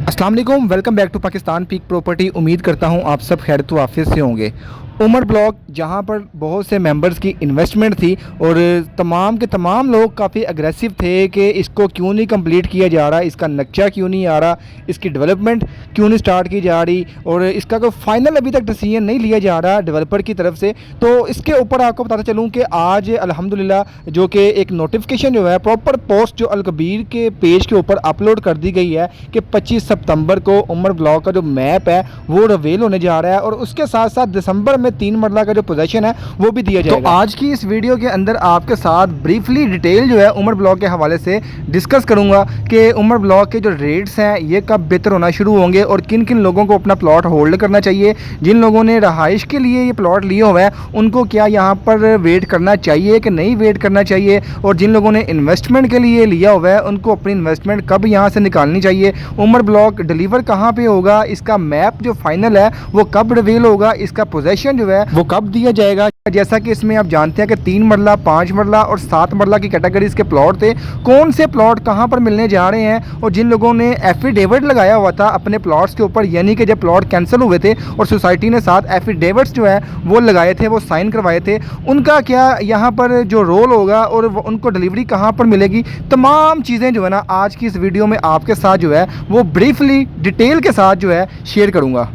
अस्सलाम वालेकुम, welcome back to Pakistan peak property. उम्मीद करता हूँ आप सब खैर तो आफियत से होंगे। उमर ब्लॉक जहाँ पर बहुत से मेंबर्स की इन्वेस्टमेंट थी और तमाम के तमाम लोग काफ़ी अग्रेसिव थे कि इसको क्यों नहीं कंप्लीट किया जा रहा, इसका नक्शा क्यों नहीं आ रहा, इसकी डेवलपमेंट क्यों नहीं स्टार्ट की जा रही और इसका कोई फाइनल अभी तक डिसीजन नहीं लिया जा रहा डेवलपर की तरफ से। तो इसके ऊपर आपको बताता चलूँ कि आज अल्हम्दुलिल्लाह जो कि एक नोटिफिकेशन जो है प्रॉपर पोस्ट जो अलकबीर के पेज के ऊपर अपलोड कर दी गई है कि 25 सितंबर को उमर ब्लॉक का जो मैप है वो रिवील होने जा रहा है और उसके साथ साथ दिसंबर में 3 मरला का जो पोजीशन है वो भी दिया जाएगा। तो आज की इस वीडियो के अंदर आपके साथ ब्रीफली डिटेल जो है उमर ब्लॉक के हवाले से डिस्कस करूंगा कि उमर ब्लॉक के जो रेट्स हैं ये कब बेहतर होना शुरू होंगे और किन किन लोगों को अपना प्लॉट होल्ड करना चाहिए। जिन लोगों ने रहाइश के लिए ये प्लॉट लिया हुआ है उनको क्या यहाँ पर वेट करना चाहिए कि नहीं वेट करना चाहिए, और जिन लोगों ने इन्वेस्टमेंट के लिए लिया हुआ है उनको अपनी इन्वेस्टमेंट कब यहाँ से निकालनी चाहिए, उमर ब्लॉक डिलीवर कहाँ पे होगा, इसका मैप जो फाइनल है वो कब रिवील होगा, इसका पोजीशन जो है वो कब दिया जाएगा। जैसा कि इसमें आप जानते हैं कि 3 मरला, 5 मरला और 7 मरला की कैटेगरीज के प्लॉट थे। कौन से प्लॉट कहां पर मिलने जा रहे हैं और जिन लोगों ने एफिडेविट लगाया हुआ था अपने प्लॉट्स के ऊपर, यानी कि जब प्लॉट कैंसिल हुए थे और सोसाइटी ने साथ एफिडेविट्स जो है वो लगाए थे, वो साइन करवाए थे, उनका क्या यहाँ पर जो रोल होगा और उनको डिलीवरी कहाँ पर मिलेगी, तमाम चीज़ें जो है ना आज की इस वीडियो में आपके साथ जो है वो ब्रीफली डिटेल के साथ जो है शेयर करूँगा।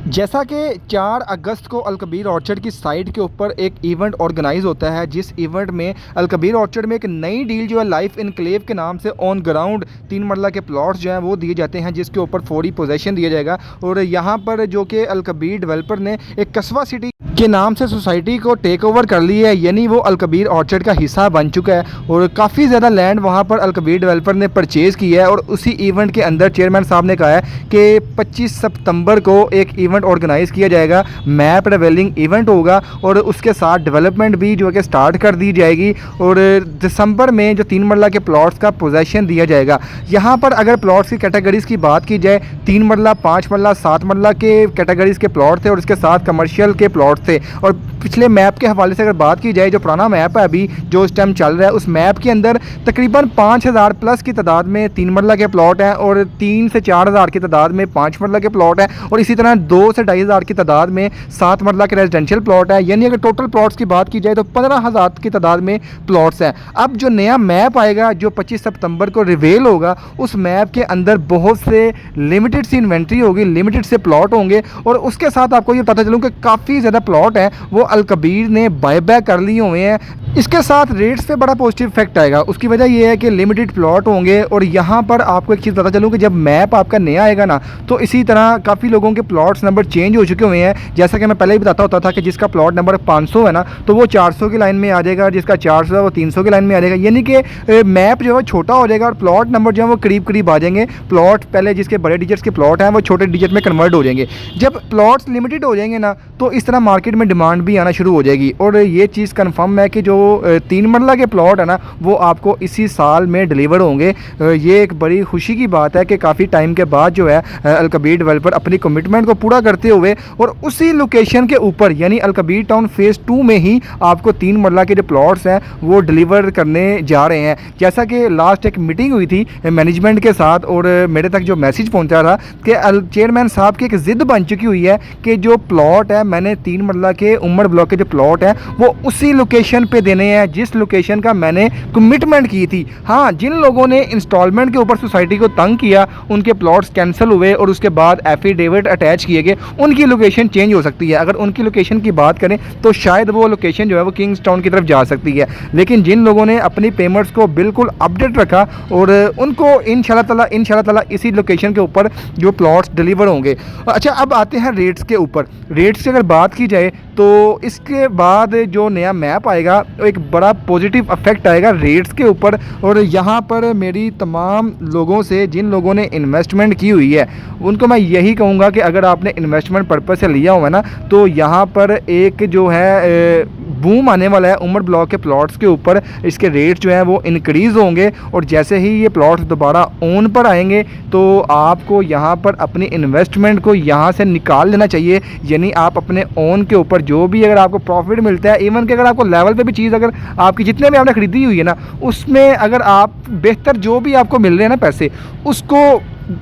जैसा कि 4 अगस्त को अलकबीर ऑर्चर्ड की साइट के ऊपर एक इवेंट ऑर्गेनाइज होता है, जिस इवेंट में अलकबीर ऑर्चर्ड में एक नई डील जो है लाइफ इनक्लेव के नाम से ऑन ग्राउंड 3 मरला के प्लॉट्स जो हैं वो दिए जाते हैं, जिसके ऊपर 40 पोजीशन दिया जाएगा। और यहाँ पर जो कि अलकबीर डेवलपर ने एक कस्बा सिटी के नाम से सोसाइटी को टेक ओवर कर ली है, यानी वो अलकबीर ऑर्चर्ड का हिस्सा बन चुका है और काफ़ी ज़्यादा लैंड वहाँ पर अलकबीर डेवलपर ने परचेज़ किया है। और उसी इवेंट के अंदर चेयरमैन साहब ने कहा है कि 25 सितंबर को एक इवेंट ऑर्गेनाइज किया जाएगा, मैप रिवीलिंग इवेंट होगा और उसके साथ डेवलपमेंट भी जो है कि स्टार्ट कर दी जाएगी और दिसंबर में जो 3 मरला के प्लॉट्स का पोजेशन दिया जाएगा। यहाँ पर अगर प्लॉट्स की कैटेगरीज की बात की जाए, 3 मरला, 5 मरला, 7 मरला के कैटेगरीज के प्लॉट थे और उसके साथ कमर्शियल के प्लॉट थे। और पिछले मैप के हवाले से अगर बात की जाए, जो पुराना मैप है अभी जो इस टाइम चल रहा है, उस मैप के अंदर तकरीबन 5000 प्लस की तादाद में 3 मरला के प्लॉट हैं और 3 से 4000 की तादाद में 5 मरला के प्लॉट हैं और इसी तरह 2 से 2500 की तादाद में 7 मरला के रेजिडेंशियल प्लॉट है। यानी अगर टोटल प्लॉट्स की बात की जाए तो 15000 की तादाद में प्लॉट्स हैं। अब जो नया मैप आएगा जो 25 सितंबर को रिवील होगा, उस मैप के अंदर बहुत से लिमिटेड सी इन्वेंट्री होगी, लिमिटेड से प्लॉट होंगे और उसके साथ आपको ये पता चलूँ कि काफ़ी ज़्यादा प्लॉट हैं वो अलकबीर ने बायबैक कर लिए हुए हैं। इसके साथ रेट्स पे बड़ा पॉजिटिव इफेक्ट आएगा। उसकी वजह यह है कि लिमिटेड प्लॉट होंगे और यहाँ पर आपको एक चीज़ पता चलूँ कि जब मैप आपका नया आएगा ना, तो इसी तरह काफ़ी लोगों के प्लॉट्स नंबर चेंज हो चुके हुए हैं। जैसा कि मैं पहले ही बताता होता था कि जिसका प्लॉट नंबर 500 है ना, तो वो 400 की लाइन में आ जाएगा, जिसका 400 है वो 300 की लाइन में आ जाएगा। यानी कि मैप जो है छोटा हो जाएगा और प्लॉट नंबर जो है वो करीब करीब आ जाएंगे। प्लॉट पहले जिसके बड़े डिजिट्स के प्लॉट हैं वो छोटे डिजिट में कन्वर्ट हो जाएंगे। जब प्लॉट्स लिमिटेड हो जाएंगे ना, तो इस तरह मार्केट में डिमांड भी आना शुरू हो जाएगी। और ये चीज़ कन्फर्म है कि जो 3 मरला के प्लॉट है ना वो आपको इसी साल में डिलीवर होंगे। ये एक बड़ी खुशी की बात है कि काफ़ी टाइम के बाद जो है अलकबीर डेवलपर अपनी कमिटमेंट को पूरा करते हुए और उसी लोकेशन के ऊपर यानी अलकबीर टाउन फेज़ 2 में ही आपको 3 मरला के जो प्लॉट्स हैं वो डिलीवर करने जा रहे हैं। जैसा कि लास्ट एक मीटिंग हुई थी मैनेजमेंट के साथ और मेरे तक जो मैसेज पहुंचा था कि चेयरमैन साहब की एक ज़िद बन चुकी हुई है कि जो प्लॉट है मैंने 3 मरला के उमर ब्लॉक के जो प्लॉट हैं वो उसी लोकेशन पे देने हैं जिस लोकेशन का मैंने कमिटमेंट की थी। हाँ, जिन लोगों ने इंस्टॉलमेंट के ऊपर सोसाइटी को तंग किया, उनके प्लॉट्स कैंसिल हुए और उसके बाद एफिडेविट अटैच किए गए, उनकी लोकेशन चेंज हो सकती है। अगर उनकी लोकेशन की बात करें तो शायद वो लोकेशन जो है वो किंग्स टाउन की तरफ जा सकती है। लेकिन जिन लोगों ने अपनी पेमेंट्स को बिल्कुल अपडेट रखा और उनको इंशाल्लाह ताला इसी लोकेशन के ऊपर जो प्लॉट्स डिलीवर होंगे। अच्छा, अब आते हैं रेट्स के ऊपर। रेट्स की अगर बात की जाए तो इसके बाद जो नया मैप आएगा एक बड़ा पॉजिटिव इफेक्ट आएगा रेट्स के ऊपर। और यहाँ पर मेरी तमाम लोगों से जिन लोगों ने इन्वेस्टमेंट की हुई है उनको मैं यही कहूँगा कि अगर आपने इन्वेस्टमेंट पर्पस से लिया हुआ है ना, तो यहाँ पर एक जो है बूम आने वाला है उमर ब्लॉक के प्लॉट्स के ऊपर। इसके रेट्स जो हैं वो इंक्रीज़ होंगे और जैसे ही ये प्लॉट्स दोबारा ओन पर आएंगे तो आपको यहाँ पर अपनी इन्वेस्टमेंट को यहाँ से निकाल लेना चाहिए। यानी आप अपने ओन के ऊपर जो भी अगर आपको प्रॉफिट मिलता है, इवन कि अगर आपको लेवल पे भी चीज़ अगर आपकी जितने भी आपने ख़रीदी हुई है ना, उसमें अगर आप बेहतर जो भी आपको मिल रहे हैं ना पैसे, उसको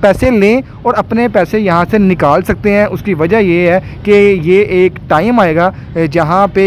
पैसे लें और अपने पैसे यहाँ से निकाल सकते हैं। उसकी वजह ये है कि ये एक टाइम आएगा जहाँ पे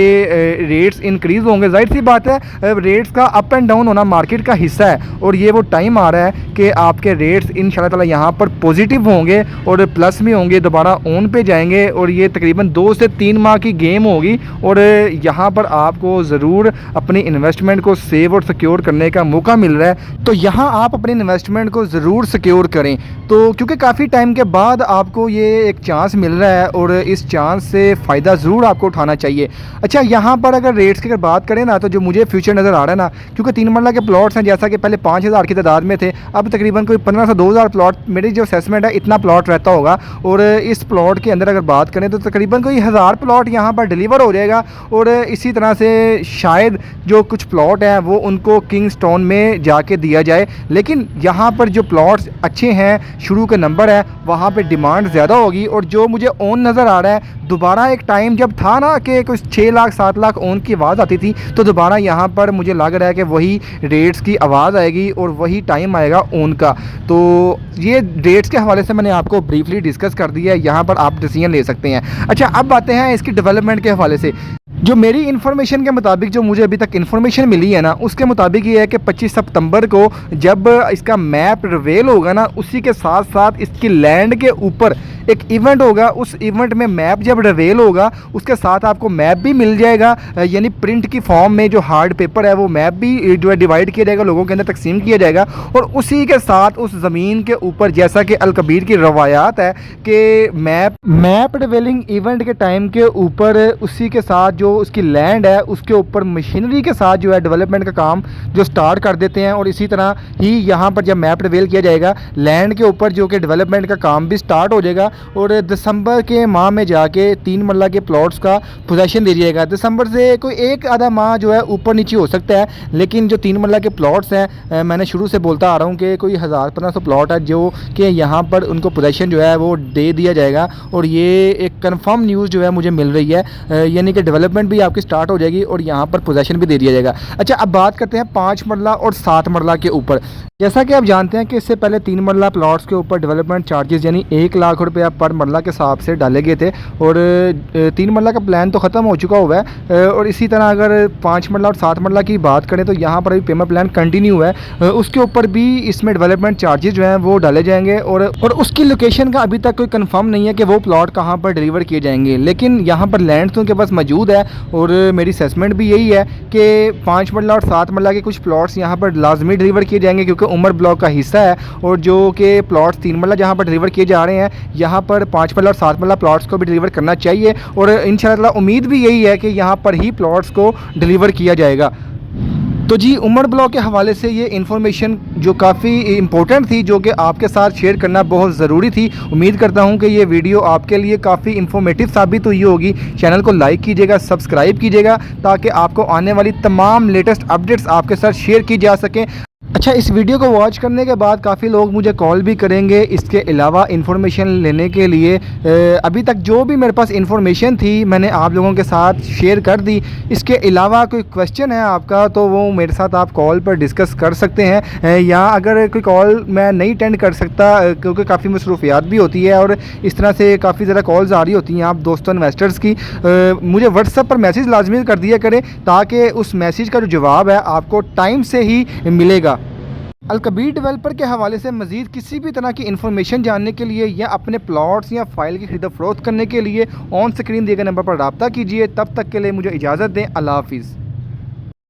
रेट्स इंक्रीज़ होंगे। ज़ाहिर सी बात है, रेट्स का अप एंड डाउन होना मार्केट का हिस्सा है और ये वो टाइम आ रहा है कि आपके रेट्स इंशाल्लाह ताला यहाँ पर पॉजिटिव होंगे और प्लस में होंगे, दोबारा ऑन पे जाएंगे और ये तकरीबन 2 से 3 माह की गेम होगी और यहाँ पर आपको ज़रूर अपनी इन्वेस्टमेंट को सेव और सिक्योर करने का मौका मिल रहा है। तो यहाँ आप अपनी इन्वेस्टमेंट को ज़रूर सिक्योर करें, तो क्योंकि काफ़ी टाइम के बाद आपको ये एक चांस मिल रहा है और इस चांस से फ़ायदा ज़रूर आपको उठाना चाहिए। अच्छा, यहाँ पर अगर रेट्स की अगर बात करें ना, तो जो मुझे फ्यूचर नज़र आ रहा है ना, क्योंकि 3 मरला के प्लॉट्स हैं, जैसा कि पहले 5000 की तादाद में थे, अब तकरीबन कोई 15 से 2000 प्लॉट, मेरी जो असेसमेंट है इतना प्लॉट रहता होगा। और इस प्लॉट के अंदर अगर बात करें तो तकरीबन कोई 1000 प्लॉट यहाँ पर डिलीवर हो जाएगा और इसी तरह से शायद जो कुछ प्लॉट हैं वो उनको किंगस्टोन में जाके दिया जाए। लेकिन यहाँ पर जो प्लॉट्स अच्छे हैं, शुरू के नंबर है, वहाँ पे डिमांड ज़्यादा होगी। और जो मुझे ओन नज़र आ रहा है, दोबारा एक टाइम जब था ना कि कुछ 6 लाख 7 लाख ओन की आवाज़ आती थी, तो दोबारा यहाँ पर मुझे लग रहा है कि वही रेट्स की आवाज़ आएगी और वही टाइम आएगा ओन का। तो ये रेट्स के हवाले से मैंने आपको ब्रीफली डिस्कस कर दिया है, यहाँ पर आप डिसीजन ले सकते हैं। अच्छा, अब आते हैं इसकी डेवलपमेंट के हवाले से। जो मेरी इन्फॉर्मेशन के मुताबिक, जो मुझे अभी तक इन्फॉर्मेशन मिली है ना, उसके मुताबिक ये है कि 25 सितंबर को जब इसका मैप रिवील होगा ना, उसी के साथ साथ इसकी लैंड के ऊपर एक इवेंट होगा। उस इवेंट में मैप जब रिवील होगा, उसके साथ आपको मैप भी मिल जाएगा, यानी प्रिंट की फॉर्म में जो हार्ड पेपर है वो मैप भी जो है डिवाइड किया जाएगा, लोगों के अंदर तकसीम किया जाएगा। और उसी के साथ उस ज़मीन के ऊपर, जैसा कि अल कबीर की रवायात है कि मैप रिवीलिंग इवेंट के टाइम के ऊपर उसी के साथ जो उसकी लैंड है उसके ऊपर मशीनरी के साथ जो है डेवलपमेंट का काम जो स्टार्ट कर देते हैं। और इसी तरह ही यहाँ पर जब मैप रिवील किया जाएगा, लैंड के ऊपर जो कि डेवलपमेंट का काम भी स्टार्ट हो जाएगा और दिसंबर के माह में जाके 3 मरला के प्लॉट्स का पोजेसन दे जाएगा। दिसंबर से कोई एक आधा माह जो है ऊपर नीचे हो सकता है, लेकिन जो 3 मरला के प्लॉट्स हैं, मैंने शुरू से बोलता आ रहा हूँ कि कोई 1000-1500 प्लॉट है जो कि यहाँ पर उनको पोजेसन जो है वो दे दिया जाएगा। और ये एक कन्फर्म न्यूज़ जो है मुझे मिल रही है, यानी कि डेवलपमेंट भी आपकी स्टार्ट हो जाएगी और यहाँ पर पोजेसन भी दे दिया जाएगा। अच्छा, अब बात करते हैं 5 मरला और 7 मरला के ऊपर। जैसा कि आप जानते हैं कि इससे पहले 3 मरला प्लॉट्स के ऊपर डेवलपमेंट चार्जेस यानी 1 लाख रुपया पर मरला के हिसाब से डाले गए थे और 3 मरला का प्लान तो ख़त्म हो चुका हुआ है। और इसी तरह अगर 5 मरला और 7 मरला की बात करें तो यहाँ पर अभी पेमेंट प्लान कंटिन्यू है, उसके ऊपर भी इसमें डेवलपमेंट चार्जेस जो हैं वो डाले जाएंगे। और उसकी लोकेशन का अभी तक कोई कंफर्म नहीं है कि वो प्लॉट कहाँ पर डिलीवर किए जाएंगे, लेकिन यहाँ पर लैंड तो उनके पास मौजूद है। और मेरी असेसमेंट भी यही है कि 5 मरला और 7 मरला के कुछ प्लॉट्स यहाँ पर लाजमी डिलीवर किए जाएंगे, क्योंकि उमर ब्लॉक का हिस्सा है। और जो कि प्लॉट्स 3 मरला जहाँ पर डिलीवर किए जा रहे हैं, यहाँ पर 5 मरला और 7 मरला प्लॉट्स को भी डिलीवर करना चाहिए। और इंशाल्लाह उम्मीद भी यही है कि यहाँ पर ही प्लॉट्स को डिलीवर किया जाएगा। तो जी, उमर ब्लॉक के हवाले से ये इन्फॉर्मेशन जो काफ़ी इंपॉर्टेंट थी, जो कि आपके साथ शेयर करना बहुत ज़रूरी थी। उम्मीद करता हूँ कि ये वीडियो आपके लिए काफ़ी इन्फॉर्मेटिव साबित हुई होगी। चैनल को लाइक कीजिएगा, सब्सक्राइब कीजिएगा, ताकि आपको आने वाली तमाम लेटेस्ट अपडेट्स आपके साथ शेयर की जा सकें। अच्छा, इस वीडियो को वॉच करने के बाद काफ़ी लोग मुझे कॉल भी करेंगे इसके अलावा इन्फॉर्मेशन लेने के लिए। अभी तक जो भी मेरे पास इन्फॉर्मेशन थी मैंने आप लोगों के साथ शेयर कर दी। इसके अलावा कोई क्वेश्चन है आपका तो वो मेरे साथ आप कॉल पर डिस्कस कर सकते हैं, या अगर कोई कॉल मैं नहीं अटेंड कर सकता क्योंकि काफ़ी मसरूफियात भी होती है और इस तरह से काफ़ी ज़्यादा कॉल्स आ रही होती हैं आप दोस्तों इन्वेस्टर्स की, मुझे व्हाट्सएप पर मैसेज लाजमी कर दिया करें, ताकि उस मैसेज का जो जवाब है आपको टाइम से ही मिलेगा। अल कबीर डेवलपर के हवाले से मज़ीद किसी भी तरह की इन्फॉर्मेशन जानने के लिए या अपने प्लॉट्स या फाइल की खरीद फरोख्त करने के लिए ऑन स्क्रीन दिए गए नंबर पर रब्ता कीजिए। तब तक के लिए मुझे इजाज़त दें। अल्लाह हाफिज़।